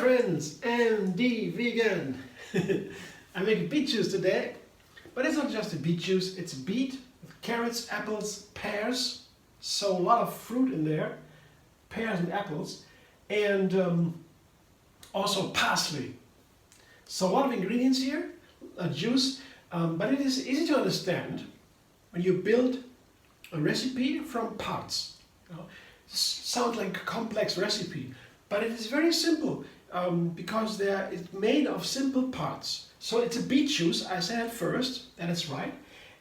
friends, MD Vegan. I make beet juice today, but it's not just a beet juice, it's beet, carrots, apples, pears, so a lot of fruit in there, pears and apples, and also parsley. So a lot of ingredients here, a juice, but it is easy to understand when you build a recipe from parts. You know, sounds like a complex recipe, but it is very simple because it's made of simple parts. So it's a beet juice, I said at first, that is right.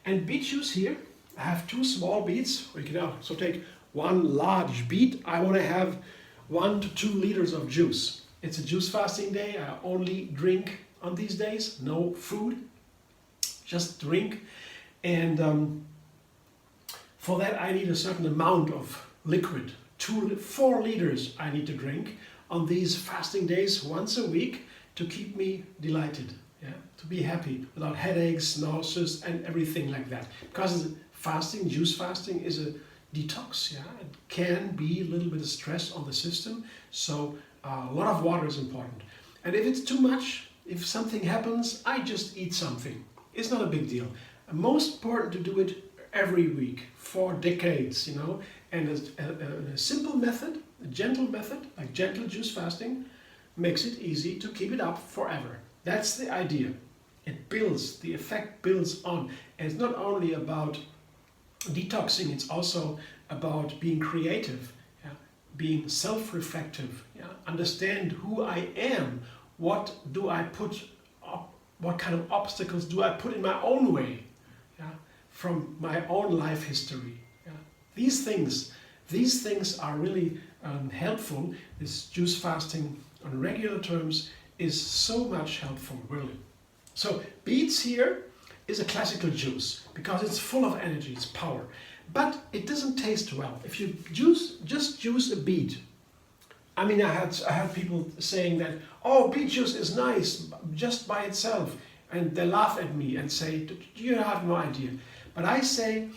And beet juice here, I have 2 small beets. We can also take 1 large beet. I want to have 1 to 2 liters of juice. It's a juice fasting day. I only drink on these days, no food, just drink. And for that I need a certain amount of liquid. 4 liters I need to drink on these fasting days once a week to keep me delighted, yeah? To be happy without headaches, nausea and everything like that. Because fasting, juice fasting is a detox, yeah? It can be a little bit of stress on the system, so a lot of water is important. And if it's too much, if something happens, I just eat something. It's not a big deal. Most important to do it every week for decades, you know, and a simple method, a gentle method, like gentle juice fasting, makes it easy to keep it up forever. That's the idea. It builds, the effect builds on. And it's not only about detoxing, it's also about being creative, yeah? Being self-reflective, yeah? Understand who I am, what do I put up, what kind of obstacles do I put in my own way, yeah? From my own life history. Yeah? These things are really helpful. This juice fasting on regular terms is so much helpful, really. So beets here is a classical juice because it's full of energy, it's power, but it doesn't taste well. If you just juice a beet, I mean, I had people saying that, oh, beet juice is nice just by itself, and they laugh at me and say, you have no idea. But I say,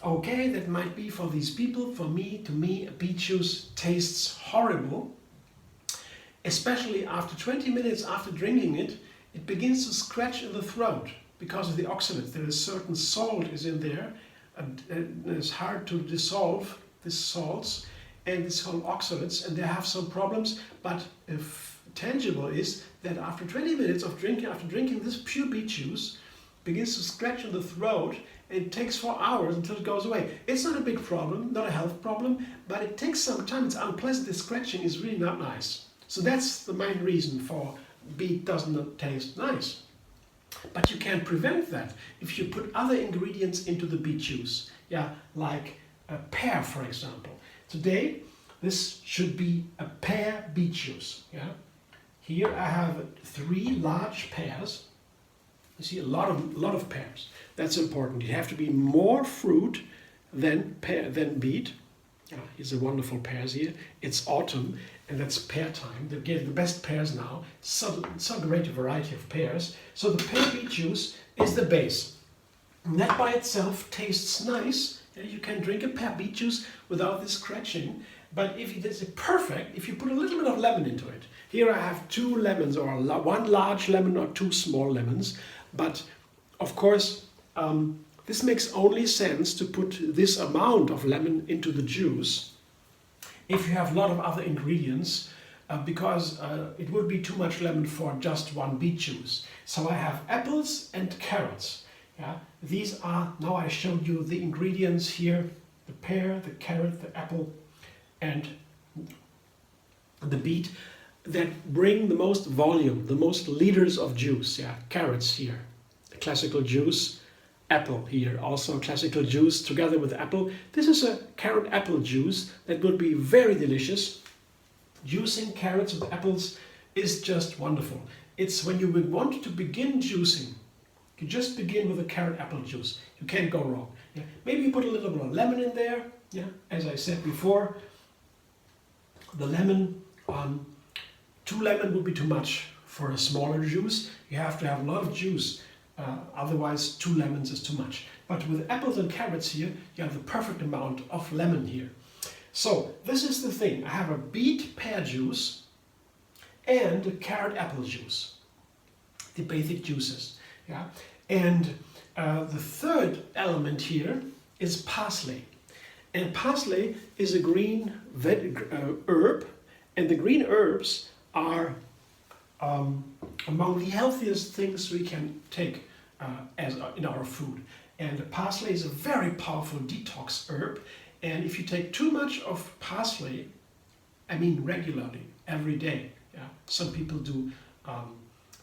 okay, that might be for these people. To me, a beet juice tastes horrible. Especially after 20 minutes after drinking it, it begins to scratch in the throat because of the oxalates. There is certain salt is in there, and it's hard to dissolve these salts, and it's called oxalates, and they have some problems. But if tangible is that after 20 minutes of drinking, after drinking this pure beet juice, begins to scratch in the throat. It takes 4 hours until it goes away. It's not a big problem, not a health problem, but it takes some time. It's unpleasant. The scratching is really not nice. So that's the main reason for beet does not taste nice. But you can prevent that if you put other ingredients into the beet juice. Yeah, like a pear, for example. Today, this should be a pear beet juice. Yeah. Here I have 3 large pears. You see a lot of pears. That's important. You have to be more fruit than beet. Here's a wonderful pears here. It's autumn and that's pear time. They're getting the best pears now. So great variety of pears. So the pear beet juice is the base. And that by itself tastes nice. You can drink a pear beet juice without this scratching. But if it is perfect, if you put a little bit of lemon into it. Here I have 2 lemons, or 1 large lemon or 2 small lemons. But of course, this makes only sense to put this amount of lemon into the juice if you have a lot of other ingredients, because it would be too much lemon for just 1 beet juice. So I have apples and carrots. Yeah? These are, now I showed you the ingredients here, the pear, the carrot, the apple and the beet, that bring the most volume, the most liters of juice. Yeah, carrots here, a classical juice. Apple here, also classical juice together with apple. This is a carrot apple juice that would be very delicious. Juicing carrots with apples is just wonderful. It's when you would want to begin juicing, you just begin with a carrot apple juice. You can't go wrong. Yeah. Maybe you put a little bit of lemon in there. Yeah, as I said before, the lemon, 2 lemon would be too much for a smaller juice. You have to have a lot of juice. Otherwise 2 lemons is too much. But with apples and carrots here, you have the perfect amount of lemon here. So this is the thing. I have a beet pear juice and carrot apple juice, the basic juices. Yeah, and the third element here is parsley. And parsley is a green herb, and the green herbs are among the healthiest things we can take as in our food. And parsley is a very powerful detox herb. And if you take too much of parsley, I mean regularly, every day, yeah, some people do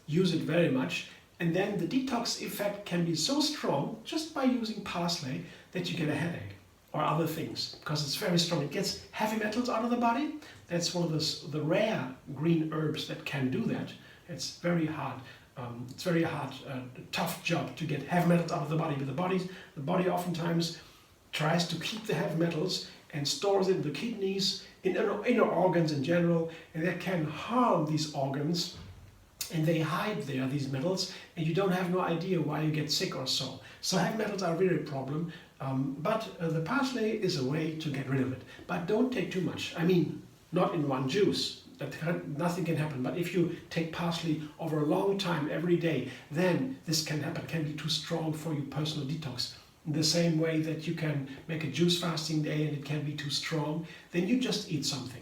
use it very much, and then the detox effect can be so strong just by using parsley that you get a headache or other things, because it's very strong. It gets heavy metals out of the body. That's one of the rare green herbs that can do that. It's very hard. Tough job to get heavy metals out of the body. But the body oftentimes tries to keep the heavy metals and stores it in the kidneys, in inner organs in general, and that can harm these organs. And they hide there, these metals, and you don't have no idea why you get sick or so. So heavy metals are really a problem, but the parsley is a way to get rid of it. But don't take too much. I mean, not in one juice. Nothing can happen. But if you take parsley over a long time, every day, then this can happen. It can be too strong for your personal detox. In the same way that you can make a juice fasting day and it can be too strong, then you just eat something.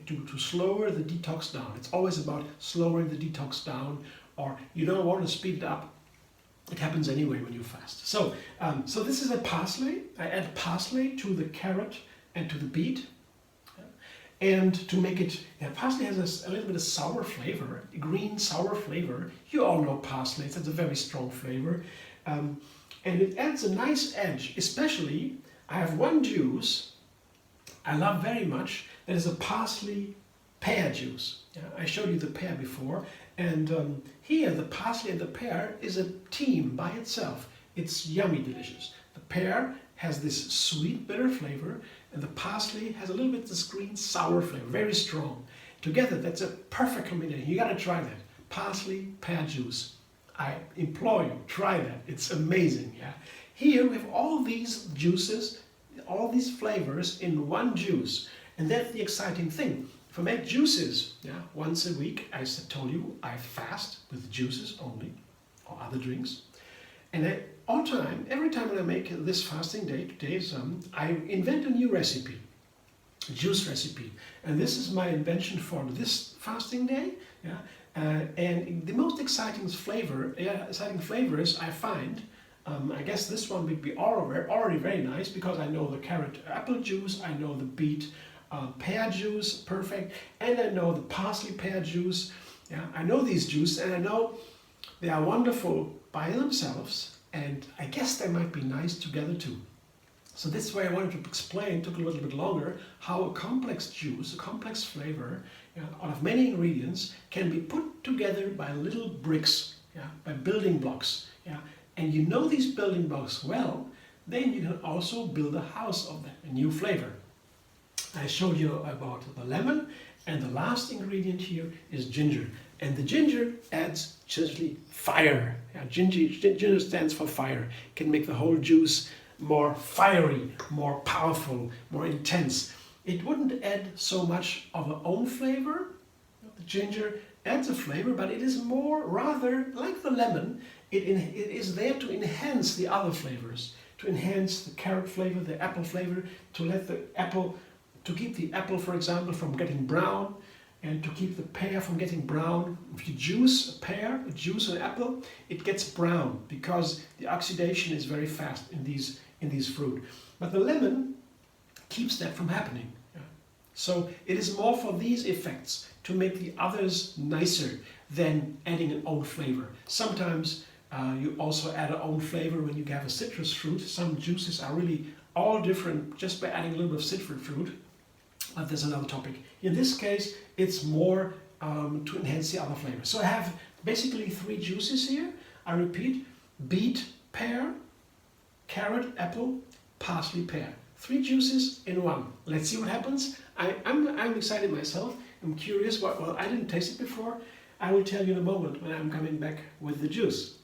To slower the detox down. It's always about slowing the detox down, or you don't want to speed it up. It happens anyway when you fast. So, so this is a parsley. I add parsley to the carrot and to the beet. And to make it, parsley has a little bit of sour flavor, green sour flavor. You all know parsley, it's a very strong flavor. And it adds a nice edge, especially, I have one juice I love very much. That is a parsley pear juice. Yeah, I showed you the pear before, and here the parsley and the pear is a team by itself. It's yummy delicious. The pear has this sweet bitter flavor, and the parsley has a little bit this green sour flavor, very strong. Together, that's a perfect combination. You gotta try that. Parsley pear juice. I implore you, try that. It's amazing. Yeah. Here we have all these juices, all these flavors in one juice. And that's the exciting thing. If I make juices, yeah, once a week, I told you, I fast with juices only, or other drinks. And every time when I make this fasting day, I invent a new recipe, a juice recipe. And this is my invention for this fasting day. Yeah. And the most exciting flavors I find, I guess this one would be already very nice, because I know the carrot apple juice, I know the beet pear juice, perfect, and I know the parsley pear juice. Yeah, I know these juices, and I know they are wonderful by themselves, and I guess they might be nice together too. So this is why I wanted to explain, took a little bit longer, how a complex juice, a complex flavor, out of many ingredients, can be put together by little bricks, by building blocks. And you know these building blocks well, then you can also build a house of them, a new flavor. I showed you about the lemon, and the last ingredient here is ginger. And the ginger adds just fire. Ginger stands for fire. It can make the whole juice more fiery, more powerful, more intense. It wouldn't add so much of its own flavor. The ginger adds a flavor, but it is more rather like the lemon. It is there to enhance the other flavors, to enhance the carrot flavor, the apple flavor, to keep the apple, for example, from getting brown, and to keep the pear from getting brown. If you juice a pear, juice an apple, it gets brown because the oxidation is very fast in these fruit. But the lemon keeps that from happening. So it is more for these effects, to make the others nicer than adding an own flavor. Sometimes you also add an own flavor when you have a citrus fruit. Some juices are really all different just by adding a little bit of citrus fruit. But there's another topic. In this case, it's more to enhance the other flavors. So I have basically 3 juices here. I repeat: beet, pear, carrot, apple, parsley, pear. 3 juices in one. Let's see what happens. I'm excited myself. I'm curious. Well, I didn't taste it before. I will tell you in a moment when I'm coming back with the juice.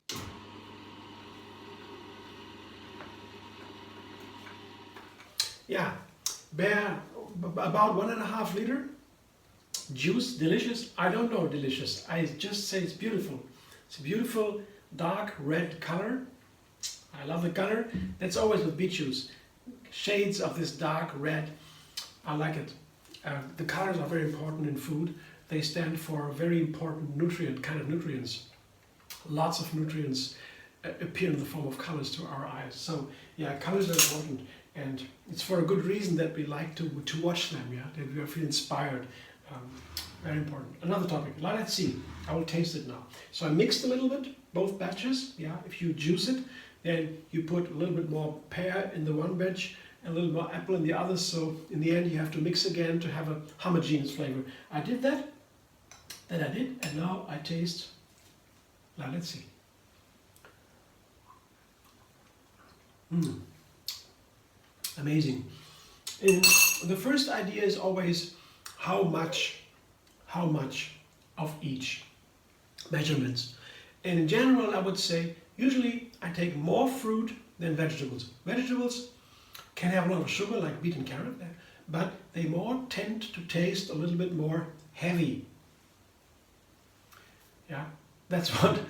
Yeah, about 1.5 liter. Juice, delicious? I don't know delicious. I just say it's beautiful. It's a beautiful dark red color. I love the color. That's always with beet juice. Shades of this dark red. I like it. The colors are very important in food. They stand for very important kind of nutrients. Lots of nutrients appear in the form of colors to our eyes. So yeah, colors are important, and it's for a good reason that we like to watch them. Yeah, that we feel inspired. Very important. Another topic. Let's see. I will taste it now. So I mixed a little bit, both batches. Yeah, if you juice it, then you put a little bit more pear in the one batch, and a little more apple in the other. So in the end, you have to mix again to have a homogeneous flavor. I did that. That I did, and now I taste. Now let's see. Amazing. And the first idea is always how much of each measurements. And in general, I would say usually I take more fruit than vegetables. Vegetables can have a lot of sugar, like beet and carrot, but they more tend to taste a little bit more heavy. Yeah, that's what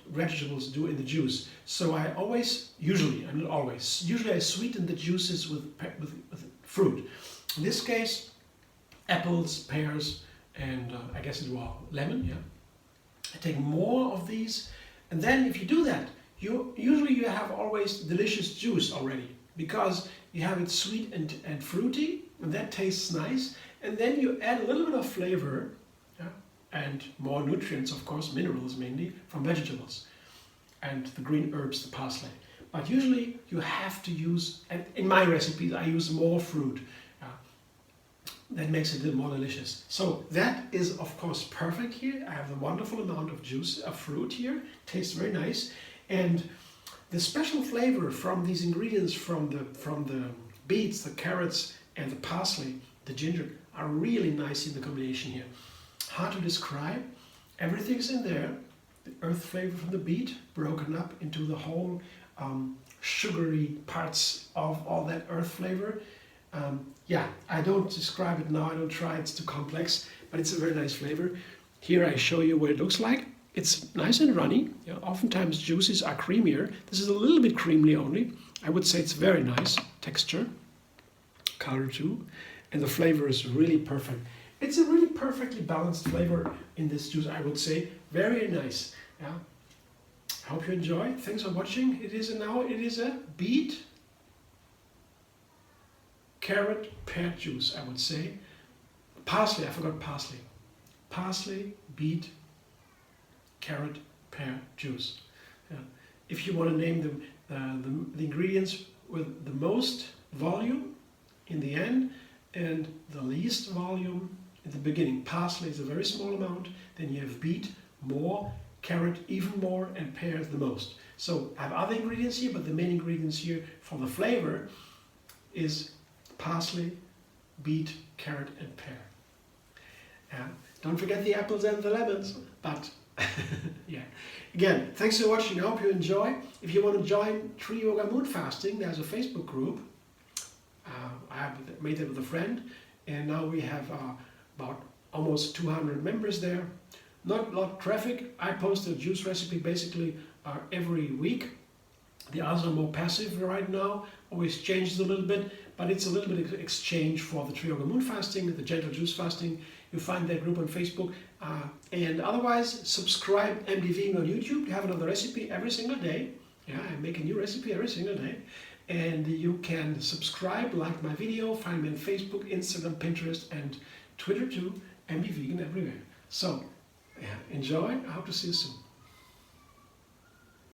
vegetables do in the juice. So I always, usually I sweeten the juices with fruit. In this case, apples, pears, and I guess it was lemon. Yeah, I take more of these, and then if you do that, you have always delicious juice already, because you have it sweet and fruity, and that tastes nice. And then you add a little bit of flavor. Yeah, and more nutrients, of course, minerals mainly, from vegetables and the green herbs, the parsley. But usually you have to use, and in my recipes I use more fruit. That makes it a little more delicious. So that is of course perfect here. I have a wonderful amount of juice, of fruit here. Tastes very nice. And the special flavor from these ingredients, from the beets, the carrots, and the parsley, the ginger, are really nice in the combination here. Hard to describe. Everything's in there. The earth flavor from the beet broken up into the whole sugary parts of all that earth flavor. Yeah, I don't describe it now. I don't try. It's too complex, but it's a very nice flavor. Here I show you what it looks like. It's nice and runny. Yeah, oftentimes juices are creamier. This is a little bit creamy only. I would say it's very nice texture, color too, and the flavor is really perfect. It's a really perfectly balanced flavor in this juice, I would say. Very nice. Yeah. I hope you enjoy. Thanks for watching. It is a beet, carrot, pear juice, I would say. Parsley, I forgot parsley. Parsley, beet, carrot, pear juice. Yeah. If you want to name them, the ingredients with the most volume in the end and the least volume in the beginning. Parsley is a very small amount, then you have beet, more, carrot, even more, and pear the most. So I have other ingredients here, but the main ingredients here for the flavor is parsley, beet, carrot, and pear. Don't forget the apples and the lemons, but yeah. Again, thanks for watching. I hope you enjoy. If you want to join Tree Yoga Moon Fasting, there's a Facebook group. I have made it with a friend, and now we have about almost 200 members there. Not a lot of traffic. I post a juice recipe basically every week. The others are more passive right now, always changes a little bit, but it's a little bit of exchange for the Tree Yoga Moon Fasting, the Gentle Juicefasting. You find that group on Facebook. And otherwise, subscribe MD Vegan on YouTube. You have another recipe every single day. Yeah, I make a new recipe every single day. And you can subscribe, like my video, find me on Facebook, Instagram, Pinterest, and Twitter too. MD Vegan everywhere. So, yeah, enjoy. I hope to see you soon.